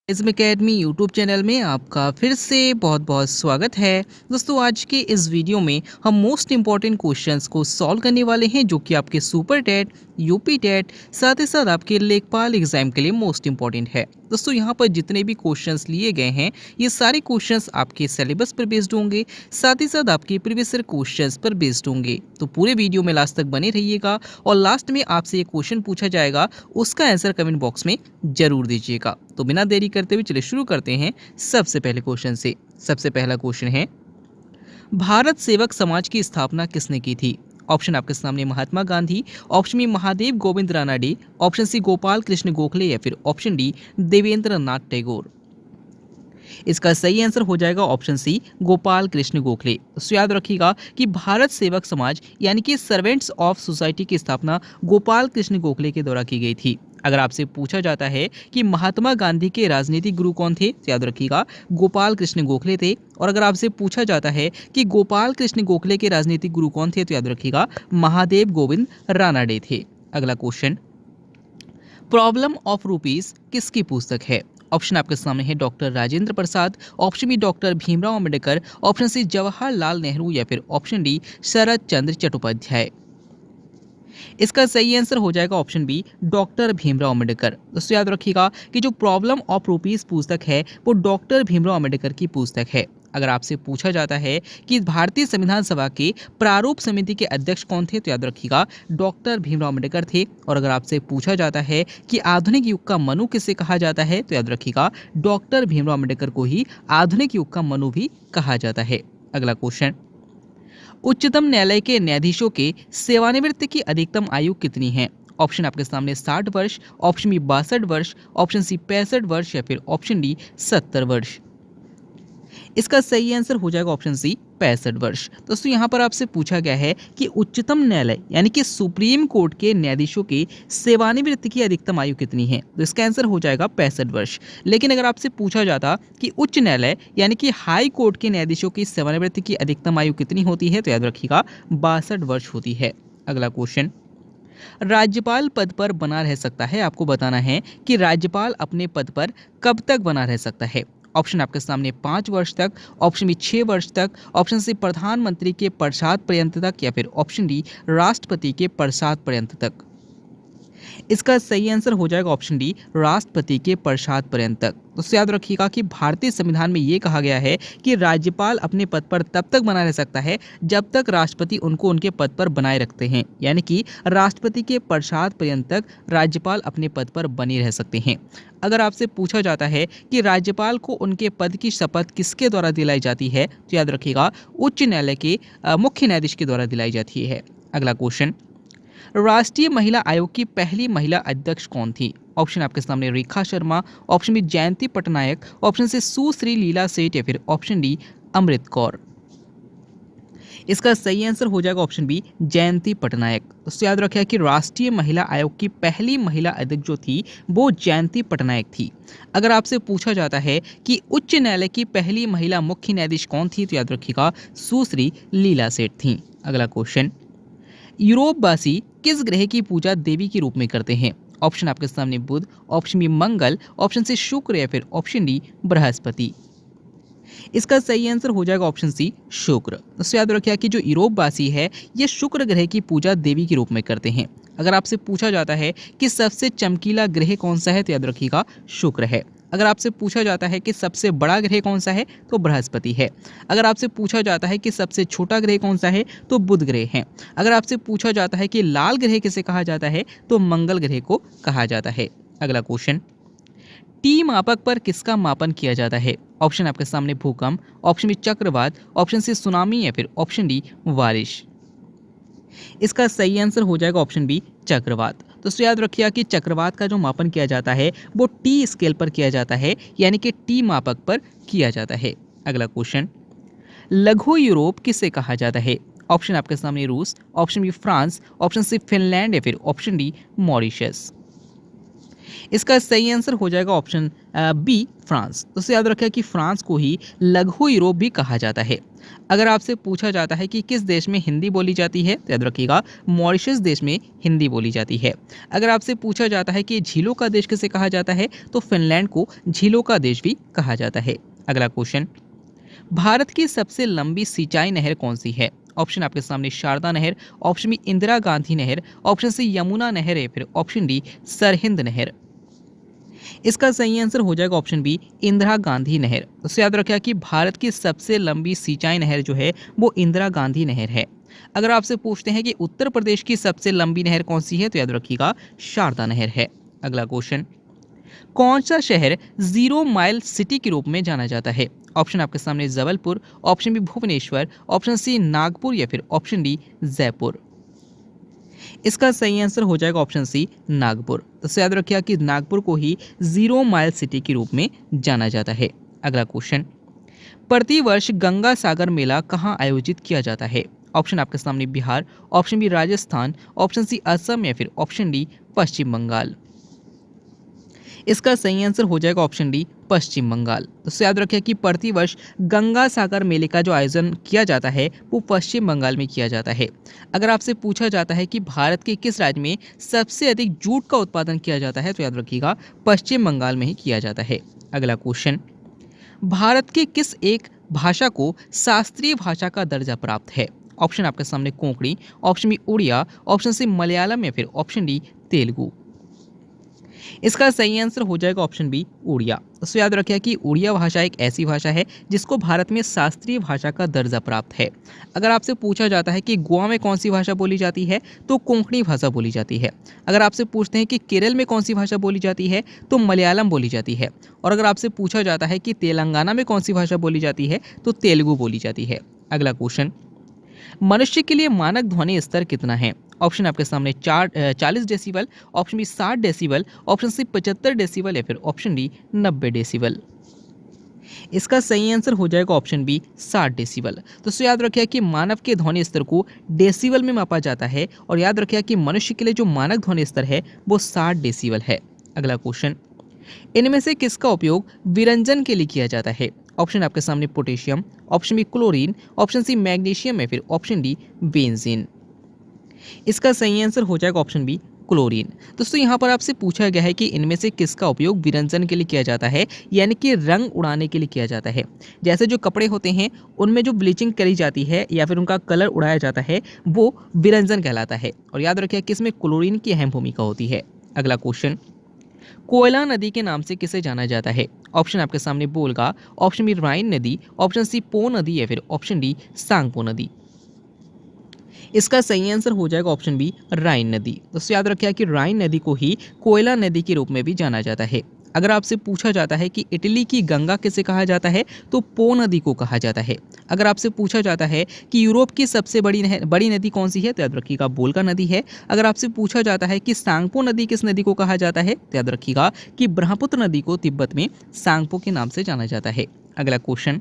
Ism academy YouTube channel में आपका फिर से बहुत बहुत स्वागत है। दोस्तों, आज के इस वीडियो में हम मोस्ट इम्पॉर्टेंट क्वेश्चंस को सॉल्व करने वाले हैं जो कि आपके सुपर टेट, यूपी टेट, साथ ही साथ आपके लेखपाल एग्जाम के लिए मोस्ट इम्पॉर्टेंट है। दोस्तों, यहाँ पर जितने भी क्वेश्चंस लिए गए हैं ये सारे क्वेश्चंस आपके सिलेबस पर बेस्ड होंगे, साथ ही साथ आपके प्रीवियस ईयर क्वेश्चंस पर बेस्ड होंगे। तो पूरे वीडियो में लास्ट तक बने रहिएगा और लास्ट में आपसे ये क्वेश्चन पूछा जाएगा, उसका आंसर कमेंट बॉक्स में जरूर दीजिएगा। तो बिना देरी करते हुए चलिए शुरू करते हैं सबसे पहले क्वेश्चन से। सबसे पहला क्वेश्चन है, भारत सेवक समाज की स्थापना किसने की थी? ऑप्शन आपके सामने Mahatma Gandhi, option B Mahadev Govind Ranade, option C Gopal Krishna Gokhale या फिर ऑप्शन डी देवेंद्र नाथ टैगोर। इसका सही आंसर हो जाएगा ऑप्शन सी गोपाल कृष्ण गोखले। तो याद रखिएगा कि भारत सेवक समाज यानी कि सर्वेंट्स ऑफ सोसाइटी की स्थापना गोपाल कृष्ण गोखले के द्वारा की गई थी। अगर आपसे पूछा जाता है कि महात्मा गांधी के राजनीतिक गुरु कौन थे, तो याद रखिएगा गोपाल कृष्ण गोखले थे। और अगर आपसे पूछा जाता है कि गोपाल कृष्ण गोखले के राजनीतिक गुरु कौन थे, तो याद रखिएगा महादेव गोविंद रानाडे थे। अगला क्वेश्चन, प्रॉब्लम ऑफ रुपीस किसकी पुस्तक है? ऑप्शन आपके सामने है doctor Rajendra Prasad, option B doctor Bhimrao Ambedkar, option C Jawaharlal Nehru या फिर ऑप्शन डी शरद चंद्र चट्टोपाध्याय। इसका सही आंसर हो जाएगा option B doctor Bhimrao Ambedkar. दोस्तों, याद रखिएगा कि जो प्रॉब्लम ऑफ रुपीस पुस्तक है वो डॉक्टर भीमराव अम्बेडकर की पुस्तक है। अगर आपसे पूछा जाता है कि भारतीय संविधान सभा के प्रारूप समिति के अध्यक्ष कौन थे, तो याद रखिएगा डॉक्टर भीमराव अम्बेडकर थे। और अगर आपसे पूछा जाता है कि आधुनिक युग का मनु किसे कहा जाता है, तो याद रखिएगा डॉक्टर भीमराव अम्बेडकर को ही आधुनिक युग का मनु भी कहा जाता है। अगला क्वेश्चन, उच्चतम न्यायालय के न्यायाधीशों के सेवानिवृत्ति की अधिकतम आयु कितनी है? ऑप्शन आपके सामने 60 वर्ष, ऑप्शन बी 62 वर्ष, ऑप्शन सी 65 वर्ष या फिर ऑप्शन डी 70 वर्ष। इसका सही आंसर हो जाएगा ऑप्शन सी 65 वर्ष। दोस्तों, यहाँ पर आपसे पूछा गया है कि उच्चतम न्यायालय यानी कि सुप्रीम कोर्ट के न्यायाधीशों की सेवानिवृत्ति की अधिकतम आयु कितनी है, तो इसका आंसर हो जाएगा 65 वर्ष। लेकिन अगर आपसे पूछा जाता कि उच्च न्यायालय यानी कि हाई कोर्ट के न्यायाधीशों की सेवानिवृत्ति की अधिकतम आयु कितनी होती है, तो याद रखिएगा 62 वर्ष होती है। अगला क्वेश्चन, राज्यपाल पद पर बना रह सकता है, आपको बताना है कि राज्यपाल अपने पद पर कब तक बना रह सकता है। ऑप्शन आपके सामने 5 वर्ष तक, ऑप्शन बी 6 वर्ष तक, ऑप्शन सी प्रधानमंत्री के पश्चात पर्यंत तक या फिर ऑप्शन डी राष्ट्रपति के पश्चात पर्यंत तक। इसका सही आंसर हो जाएगा ऑप्शन डी राष्ट्रपति के पश्चात पर्यंत तक। तो याद रखिएगा कि भारतीय संविधान में ये कहा गया है कि राज्यपाल अपने पद पर तब तक बना रह सकता है जब तक राष्ट्रपति उनको उनके पद पर बनाए रखते हैं, यानी कि राष्ट्रपति के पश्चात पर्यंत तक राज्यपाल अपने पद पर बने रह सकते हैं। अगर आपसे पूछा जाता है कि राज्यपाल को उनके पद की शपथ किसके द्वारा दिलाई जाती है, तो याद रखिएगा उच्च न्यायालय के मुख्य न्यायाधीश के द्वारा दिलाई जाती है। अगला क्वेश्चन, राष्ट्रीय महिला आयोग की पहली महिला अध्यक्ष कौन थी? ऑप्शन आपके सामने रेखा शर्मा, ऑप्शन बी जयंती पटनायक, ऑप्शन सी सुश्री लीला सेठ या फिर ऑप्शन डी अमृत कौर। इसका सही आंसर हो जाएगा ऑप्शन बी जयंती पटनायक। तो याद रखिए कि राष्ट्रीय महिला आयोग की पहली महिला अध्यक्ष जो थी वो जयंती पटनायक थी। अगर आपसे पूछा जाता है कि उच्च न्यायालय की पहली महिला मुख्य न्यायाधीश कौन थी, तो याद रखिएगा सुश्री लीला सेठ थी। अगला क्वेश्चन, यूरोपवासी किस ग्रह की पूजा देवी के रूप में करते हैं? ऑप्शन आपके सामने बुध, ऑप्शन बी मंगल, ऑप्शन सी शुक्र या फिर ऑप्शन डी बृहस्पति। इसका सही आंसर हो जाएगा ऑप्शन सी शुक्र। तो याद रखिए कि जो यूरोपवासी है ये शुक्र ग्रह की पूजा देवी के रूप में करते हैं। अगर आपसे पूछा जाता है कि सबसे चमकीला ग्रह कौन सा है, तो याद रखिएगा शुक्र है। अगर आपसे पूछा जाता है कि सबसे बड़ा ग्रह कौन सा है, तो बृहस्पति है। अगर आपसे पूछा जाता है कि सबसे छोटा ग्रह कौन सा है, तो बुध ग्रह है। अगर आपसे पूछा जाता है कि लाल ग्रह किसे कहा जाता है, तो मंगल ग्रह को कहा जाता है। अगला क्वेश्चन, टी मापक पर किसका मापन किया जाता है? ऑप्शन आपके सामने भूकंप, ऑप्शन बी चक्रवात, ऑप्शन सी सुनामी या फिर ऑप्शन डी बारिश। इसका सही आंसर हो जाएगा ऑप्शन बी चक्रवात। तो याद रखिए कि चक्रवात का जो मापन किया जाता है वो टी स्केल पर किया जाता है, यानी कि टी मापक पर किया जाता है। अगला क्वेश्चन, लघु यूरोप किसे कहा जाता है? ऑप्शन आपके सामने रूस, option B France, option C Finland या फिर ऑप्शन डी मॉरिशस। इसका सही आंसर हो जाएगा ऑप्शन बी फ्रांस। दोस्तों याद रखिए कि फ्रांस को ही लघु यूरोप भी कहा जाता है। अगर आपसे पूछा जाता है कि किस देश में हिंदी बोली जाती है तो याद रखिएगा मॉरिशस देश में हिंदी बोली जाती है। अगर आपसे पूछा जाता है कि झीलों का देश किसे कहा जाता है तो फिनलैंड को झीलों का देश भी कहा जाता है। अगला क्वेश्चन, भारत की सबसे लंबी सिंचाई नहर कौन सी है? ऑप्शन आपके सामने शारदा नहर, ऑप्शन बी इंदिरा गांधी नहर, ऑप्शन सी यमुना नहर है, फिर ऑप्शन डी सरहिंद नहर। इसका सही आंसर हो जाएगा ऑप्शन बी इंदिरा गांधी नहर। तो याद रखिए कि भारत की सबसे लंबी सिंचाई नहर जो है वो इंदिरा गांधी नहर है। अगर आपसे पूछते हैं कि उत्तर प्रदेश की सबसे लंबी नहर कौन सी है तो याद रखिएगा शारदा नहर है। अगला क्वेश्चन, कौन सा शहर जीरो माइल सिटी के रूप में जाना जाता है? ऑप्शन आपके सामने Jabalpur, option B Bhubaneswar, option C Nagpur या फिर ऑप्शन डी जयपुर। इसका सही आंसर हो जाएगा ऑप्शन सी नागपुर। तो याद रखिए कि नागपुर को ही जीरो माइल सिटी के रूप में जाना जाता है। अगला क्वेश्चन, प्रतिवर्ष गंगा सागर मेला कहाँ आयोजित किया जाता है? ऑप्शन आपके सामने Bihar, option B Rajasthan, option C Assam या फिर ऑप्शन डी पश्चिम बंगाल। इसका सही आंसर हो जाएगा ऑप्शन डी पश्चिम बंगाल। तो याद रखिए कि प्रतिवर्ष गंगा सागर मेले का जो आयोजन किया जाता है वो पश्चिम बंगाल में किया जाता है। अगर आपसे पूछा जाता है कि भारत के किस राज्य में सबसे अधिक जूट का उत्पादन किया जाता है तो याद रखिएगा पश्चिम बंगाल में ही किया जाता है। अगला क्वेश्चन, भारत की किस एक भाषा को शास्त्रीय भाषा का दर्जा प्राप्त है? ऑप्शन आपके सामने Konkani, option B Oriya, option C Malayalam या फिर ऑप्शन डी तेलुगु। इसका सही आंसर हो जाएगा ऑप्शन बी उड़िया। तो याद रखिए कि उड़िया भाषा एक ऐसी भाषा है जिसको भारत में शास्त्रीय भाषा का दर्जा प्राप्त है। अगर आपसे पूछा जाता है कि गोवा में कौन सी भाषा बोली जाती है तो कोंकणी भाषा बोली जाती है। अगर आपसे पूछते हैं कि केरल में कौन सी भाषा बोली जाती है तो मलयालम बोली जाती है। और अगर आपसे पूछा जाता है कि तेलंगाना में कौन सी भाषा बोली जाती है तो तेलुगु बोली जाती है। अगला क्वेश्चन, मनुष्य के लिए मानक ध्वनि स्तर कितना है? ऑप्शन आपके सामने 40 decibel, option B 60 decibel, option C 75 decibel या फिर ऑप्शन डी 90 डेसिबल। इसका सही आंसर हो जाएगा ऑप्शन बी 60 डेसिबल। तो याद रखिए कि मानव के ध्वनि स्तर को डेसिबल में मापा जाता है और याद रखिए कि मनुष्य के लिए जो मानक ध्वनि स्तर है वो 60 डेसिबल है। अगला क्वेश्चन, इनमें से किसका उपयोग विरंजन के लिए किया जाता है? ऑप्शन आपके सामने potassium, option B chlorine, option C magnesium या फिर ऑप्शन डी बेंजीन। इसका सही आंसर हो जाएगा ऑप्शन बी क्लोरीन। दोस्तों यहाँ पर आपसे पूछा गया है कि इनमें से किसका उपयोग विरंजन के लिए किया जाता है, यानी कि रंग उड़ाने के लिए किया जाता है। जैसे जो कपड़े होते हैं उनमें जो ब्लीचिंग करी जाती है या फिर उनका कलर उड़ाया जाता है वो विरंजन कहलाता है। और याद रखिए कि इसमें क्लोरीन की अहम भूमिका होती है। अगला क्वेश्चन, कोयला नदी के नाम से किसे जाना जाता है? ऑप्शन आपके सामने बोलगा, ऑप्शन बी राइन नदी, ऑप्शन सी पो नदी या फिर ऑप्शन डी सांगपो नदी। इसका सही आंसर हो जाएगा ऑप्शन बी राइन नदी। दोस्तों याद रखिए कि राइन नदी को ही कोयला नदी के रूप में भी जाना जाता है। अगर आपसे पूछा जाता है कि इटली की गंगा किसे कहा जाता है तो पो नदी को कहा जाता है। अगर आपसे पूछा जाता है कि यूरोप की सबसे बड़ी नदी कौन सी है तो याद रखिएगा वोल्गा नदी है। अगर आपसे पूछा जाता है कि सांगपो नदी किस नदी को कहा जाता है तो याद रखिएगा कि ब्रह्मपुत्र नदी को तिब्बत में सांगपो के नाम से जाना जाता है। अगला क्वेश्चन,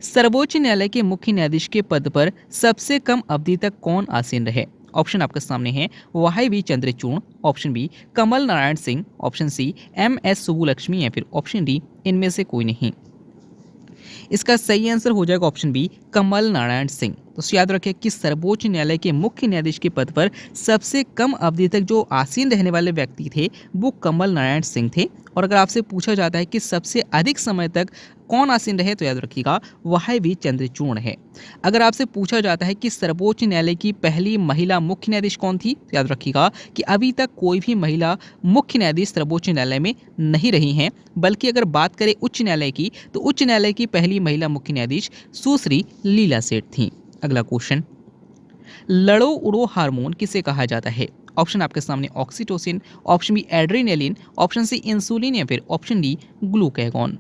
सर्वोच्च न्यायालय के मुख्य न्यायाधीश के पद पर सबसे कम अवधि तक कौन आसीन रहे? ऑप्शन आपके सामने है Y V Chandrachud, option B Kamal Narayan Singh, option C MS Subbulakshmi या फिर ऑप्शन डी इनमें से कोई नहीं। इसका सही आंसर हो जाएगा ऑप्शन बी कमल नारायण सिंह। तो याद रखें कि सर्वोच्च न्यायालय के मुख्य न्यायाधीश के पद पर सबसे कम अवधि तक जो आसीन रहने वाले व्यक्ति थे वो कमल नारायण सिंह थे। और अगर आपसे पूछा जाता है कि सबसे अधिक समय तक कौन आसीन रहे तो याद रखिएगा वाई वी चंद्रचूड़ है। अगर आपसे पूछा जाता है कि सर्वोच्च न्यायालय की पहली महिला मुख्य न्यायाधीश कौन थी तो याद रखिएगा कि अभी तक कोई भी महिला मुख्य न्यायाधीश सर्वोच्च न्यायालय में नहीं रही हैं। बल्कि अगर बात करें उच्च न्यायालय की तो उच्च न्यायालय की पहली महिला मुख्य न्यायाधीश सुश्री लीला सेठ थी। अगला क्वेश्चन, लड़ो उड़ो हार्मोन किसे कहा जाता है? ऑप्शन आपके सामने oxytocin, option B adrenaline, option C insulin या फिर ऑप्शन डी ग्लूकागॉन।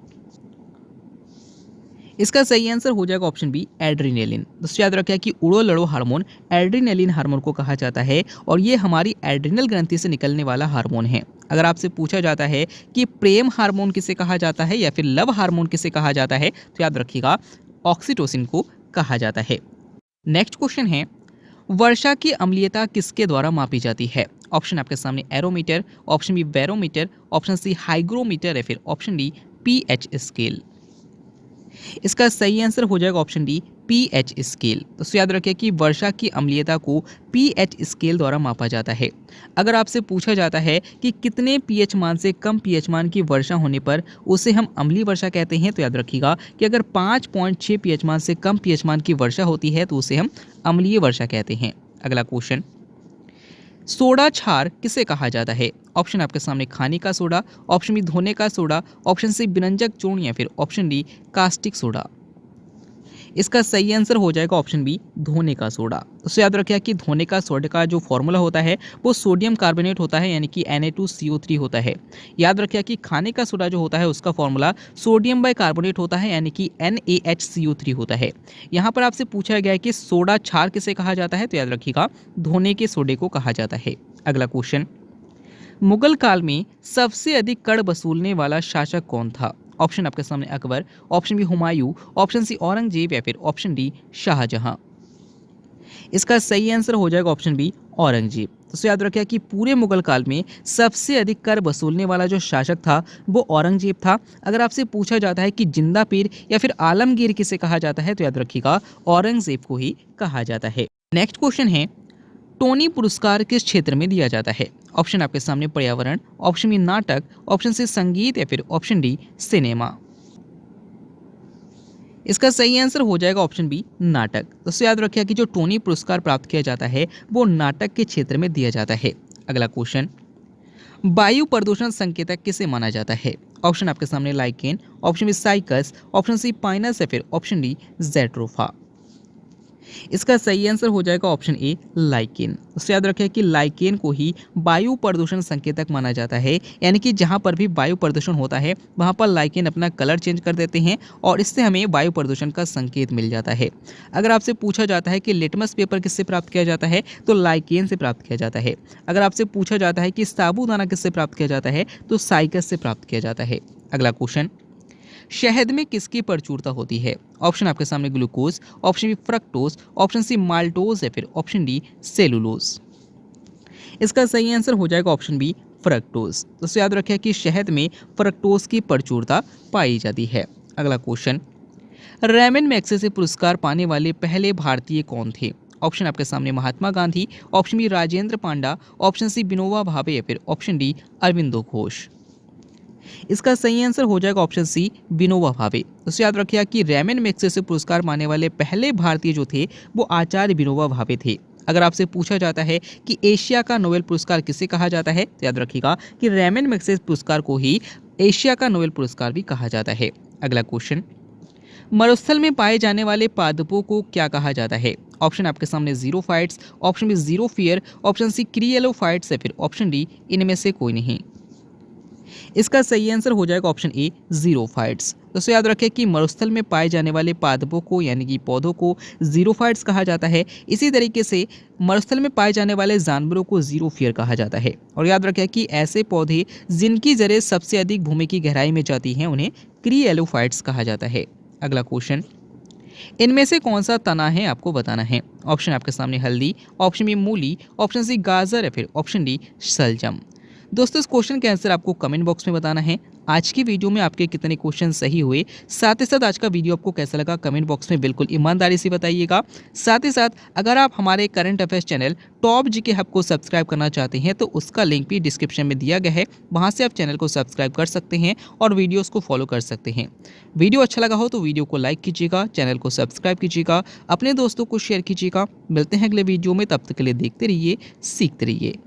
इसका सही आंसर हो जाएगा ऑप्शन बी एड्रेनालिन। दोस्तों याद रखें कि उड़ो लड़ो हार्मोन एड्रेनालिन हार्मोन को कहा जाता है और ये हमारी एड्रेनल ग्रंथि से निकलने वाला हार्मोन है। अगर आपसे पूछा जाता है कि प्रेम हार्मोन किसे कहा जाता है या फिर लव हार्मोन किसे कहा जाता है तो याद रखिएगा ऑक्सीटोसिन को कहा जाता है। नेक्स्ट क्वेश्चन है, वर्षा की अम्लीयता किसके द्वारा मापी जाती है? ऑप्शन आपके सामने aerometer, option B barometer, option C hygrometer या फिर ऑप्शन डी पीएच स्केल। इसका सही आंसर हो जाएगा ऑप्शन डी पीएच स्केल। तो याद रखिए कि वर्षा की अम्लीयता को पीएच स्केल द्वारा मापा जाता है। अगर आपसे पूछा जाता है कि कितने पीएच मान से कम पीएच मान की वर्षा होने पर उसे हम अम्लीय वर्षा कहते हैं, तो याद रखिएगा कि अगर 5.6 पीएच मान से कम पीएच मान की वर्षा होती है तो उसे हम अम्लीय वर्षा कहते हैं। अगला क्वेश्चन, सोडा क्षार किसे कहा जाता है? ऑप्शन आपके सामने खाने का सोडा, ऑप्शन बी धोने का सोडा, ऑप्शन सी विरंजक चूर्ण या फिर ऑप्शन डी कास्टिक सोडा। इसका सही आंसर हो जाएगा ऑप्शन बी धोने का सोडा। तो याद रखिए कि धोने का सोडा का जो फॉर्मूला होता है वो सोडियम कार्बोनेट होता है, यानी कि Na2CO3 होता है। याद रखिए कि खाने का सोडा जो होता है उसका फॉर्मूला सोडियम बाई कार्बोनेट होता है, यानी कि NaHCO3 होता है। यहाँ पर आपसे पूछा गया है कि सोडा क्षार किसे कहा जाता है, तो याद रखिएगा धोने के सोडे को कहा जाता है। अगला क्वेश्चन, मुगल काल में सबसे अधिक कर वसूलने वाला शासक कौन था? ऑप्शन आपके सामने Akbar, option B Humayun, option C Aurangzeb या फिर ऑप्शन डी शाहजहां। इसका सही आंसर हो जाएगा ऑप्शन बी औरंगजेब। तो याद रखिए कि पूरे मुगल काल में सबसे अधिक कर वसूलने वाला जो शासक था वो औरंगजेब था। अगर आपसे पूछा जाता है कि जिंदा पीर या फिर आलमगीर किसे कहा जाता है, तो याद रखिएगा औरंगजेब को ही कहा जाता है। नेक्स्ट क्वेश्चन है, टोनी पुरस्कार किस क्षेत्र में दिया जाता है? ऑप्शन आपके सामने पर्यावरण, ऑप्शन बी नाटक, ऑप्शन सी संगीत या फिर ऑप्शन डी सिनेमा। इसका सही आंसर हो जाएगा ऑप्शन बी नाटक। तो याद रखिए कि जो टोनी पुरस्कार प्राप्त किया जाता है वो नाटक के क्षेत्र में दिया जाता है। अगला क्वेश्चन, वायु प्रदूषण संकेतक किसे माना जाता है? ऑप्शन आपके सामने lichen, option B cycas, option C pinus या फिर ऑप्शन डी जेट्रोफा। इसका सही आंसर हो जाएगा ऑप्शन ए लाइकेन। तो याद रखें कि लाइकेन को ही वायु प्रदूषण संकेतक माना जाता है, यानी कि जहां पर भी वायु प्रदूषण होता है वहां पर लाइकेन अपना कलर चेंज कर देते हैं और इससे हमें वायु प्रदूषण का संकेत मिल जाता है। अगर आपसे पूछा जाता है कि लिटमस पेपर किससे प्राप्त किया जाता है, तो लाइकेन से प्राप्त किया जाता है। अगर आपसे पूछा जाता है कि साबूदाना किससे प्राप्त किया जाता है, तो साइकस से प्राप्त किया जाता है। अगला क्वेश्चन, शहद में किसकी प्रचुरता होती है? ऑप्शन आपके सामने glucose, option B fructose, option C maltose या फिर ऑप्शन डी सेलुलोज। इसका सही आंसर हो जाएगा ऑप्शन बी फ्रक्टोज। तो याद रखें कि शहद में फ्रक्टोज की प्रचुरता पाई जाती है। अगला क्वेश्चन, रैमन मैग्सेसे पुरस्कार पाने वाले पहले भारतीय कौन थे? ऑप्शन आपके सामने महात्मा गांधी, ऑप्शन बी राजेंद्र पांडा, ऑप्शन सी विनोबा भावे या फिर ऑप्शन डी अरविंदो घोष। इसका सही आंसर हो जाएगा ऑप्शन सी विनोबा भावे। तो याद रखिए कि रैमन मैग्सेसे पुरस्कार पाने वाले पहले भारतीय जो थे वो आचार्य विनोबा भावे थे। अगर आपसे पूछा जाता है कि एशिया का नोबेल पुरस्कार किसे कहा जाता है, तो याद रखिएगा कि रैमन मैग्सेसे पुरस्कार को ही एशिया का नोबेल पुरस्कार भी कहा जाता है। अगला क्वेश्चन, मरुस्थल में पाए जाने वाले पादपों को क्या कहा जाता है? ऑप्शन आपके सामने जीरोफाइट्स, ऑप्शन बी जीरोफियर, ऑप्शन सी क्रिएलोफाइट्स या फिर ऑप्शन डी इनमें से कोई नहीं। इसका सही आंसर हो जाएगा ऑप्शन ए जीरोफाइट्स। दोस्तों याद रखें कि मरुस्थल में पाए जाने वाले पादपों को यानी कि पौधों को जीरोफाइट्स कहा जाता है। इसी तरीके से मरुस्थल में पाए जाने वाले जानवरों को जीरोफियर कहा जाता है। और याद रखें कि ऐसे पौधे जिनकी जड़ें सबसे अधिक भूमि की गहराई में जाती हैं उन्हें क्रिएलोफाइट्स कहा जाता है। अगला क्वेश्चन, इनमें से कौन सा तना है आपको बताना है। ऑप्शन आपके सामने हल्दी, ऑप्शन बी मूली, ऑप्शन सी गाजर या फिर ऑप्शन डी शलजम। दोस्तों इस क्वेश्चन के आंसर आपको कमेंट बॉक्स में बताना है। आज की वीडियो में आपके कितने क्वेश्चन सही हुए, साथ ही साथ आज का वीडियो आपको कैसा लगा कमेंट बॉक्स में बिल्कुल ईमानदारी से बताइएगा। साथ ही साथ अगर आप हमारे current affairs channel top GK hub को सब्सक्राइब करना चाहते हैं तो उसका लिंक भी डिस्क्रिप्शन में दिया गया है, वहाँ से आप चैनल को सब्सक्राइब कर सकते हैं और वीडियोज़ को फॉलो कर सकते हैं। वीडियो अच्छा लगा हो तो वीडियो को लाइक कीजिएगा, चैनल को सब्सक्राइब कीजिएगा, अपने दोस्तों को शेयर कीजिएगा। मिलते हैं अगले वीडियो में, तब तक के लिए देखते रहिए, सीखते रहिए।